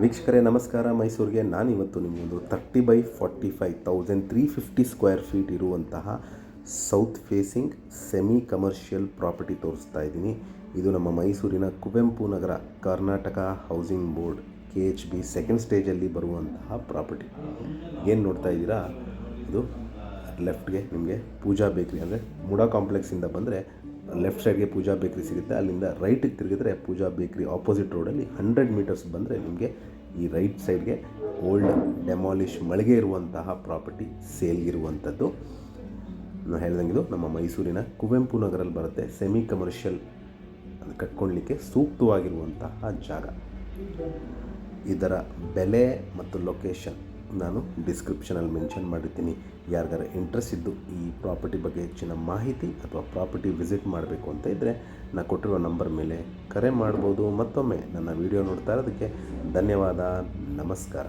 ವೀಕ್ಷಕರೇ ನಮಸ್ಕಾರ. ಮೈಸೂರಿಗೆ ನಾನಿವತ್ತು ನಿಮಗೊಂದು 30/45,350 ಸ್ಕ್ವೇರ್ ಫೀಟ್ ಇರುವಂತಹ south facing semi commercial property ತೋರಿಸ್ತಾ ಇದ್ದೀನಿ. ಇದು ನಮ್ಮ ಮೈಸೂರಿನ Kuvempu Nagar Karnataka housing board KHB second ಸ್ಟೇಜಲ್ಲಿ ಬರುವಂತಹ ಪ್ರಾಪರ್ಟಿ. ಏನು ನೋಡ್ತಾ ಇದ್ದೀರಾ, ಇದು ಲೆಫ್ಟ್ಗೆ ನಿಮಗೆ ಪೂಜಾ ಬೇಕ್ರಿ, ಅಂದರೆ ಮುಡಾ ಕಾಂಪ್ಲೆಕ್ಸಿಂದ ಬಂದರೆ ಲೆಫ್ಟ್ ಸೈಡ್ಗೆ ಪೂಜಾ ಬೇಕ್ರಿ ಸಿಗುತ್ತೆ. ಅಲ್ಲಿಂದ ರೈಟಿಗೆ ತಿರುಗಿದ್ರೆ ಪೂಜಾ ಬೇಕ್ರಿ ಆಪೋಸಿಟ್ ರೋಡಲ್ಲಿ 100 ಮೀಟರ್ಸ್ ಬಂದರೆ ನಿಮಗೆ ಈ ರೈಟ್ ಸೈಡ್ಗೆ ಓಲ್ಡ್ ಡೆಮಾಲಿಷ್ ಮಳಿಗೆ ಇರುವಂತಹ ಪ್ರಾಪರ್ಟಿ ಸೇಲ್ಗಿರುವಂಥದ್ದು. ನಾನು ಹೇಳ್ದಂಗೆ ಇದು ನಮ್ಮ ಮೈಸೂರಿನ ಕುವೆಂಪು ನಗರಲ್ಲಿ ಬರುತ್ತೆ. ಸೆಮಿ ಕಮರ್ಷಿಯಲ್ ಕಟ್ಕೊಳ್ಳಲಿಕ್ಕೆ ಸೂಕ್ತವಾಗಿರುವಂತಹ ಜಾಗ. ಇದರ ಬೆಲೆ ಮತ್ತು ಲೊಕೇಶನ್ ನಾನು ಡಿಸ್ಕ್ರಿಪ್ಷನಲ್ಲಿ ಮೆನ್ಷನ್ ಮಾಡಿರ್ತೀನಿ. ಯಾರಿಗಾರ ಇಂಟ್ರೆಸ್ಟ್ ಇದ್ದು ಈ ಪ್ರಾಪರ್ಟಿ ಬಗ್ಗೆ ಹೆಚ್ಚಿನ ಮಾಹಿತಿ ಅಥವಾ ಪ್ರಾಪರ್ಟಿ ವಿಸಿಟ್ ಮಾಡಬೇಕು ಅಂತ ಇದ್ದರೆ ನಾನು ಕೊಟ್ಟಿರೋ ನಂಬರ್ ಮೇಲೆ ಕರೆ ಮಾಡ್ಬೋದು. ಮತ್ತೊಮ್ಮೆ ನನ್ನ ವಿಡಿಯೋ ನೋಡ್ತಾ ಇರೋದಕ್ಕೆ ಧನ್ಯವಾದ. ನಮಸ್ಕಾರ.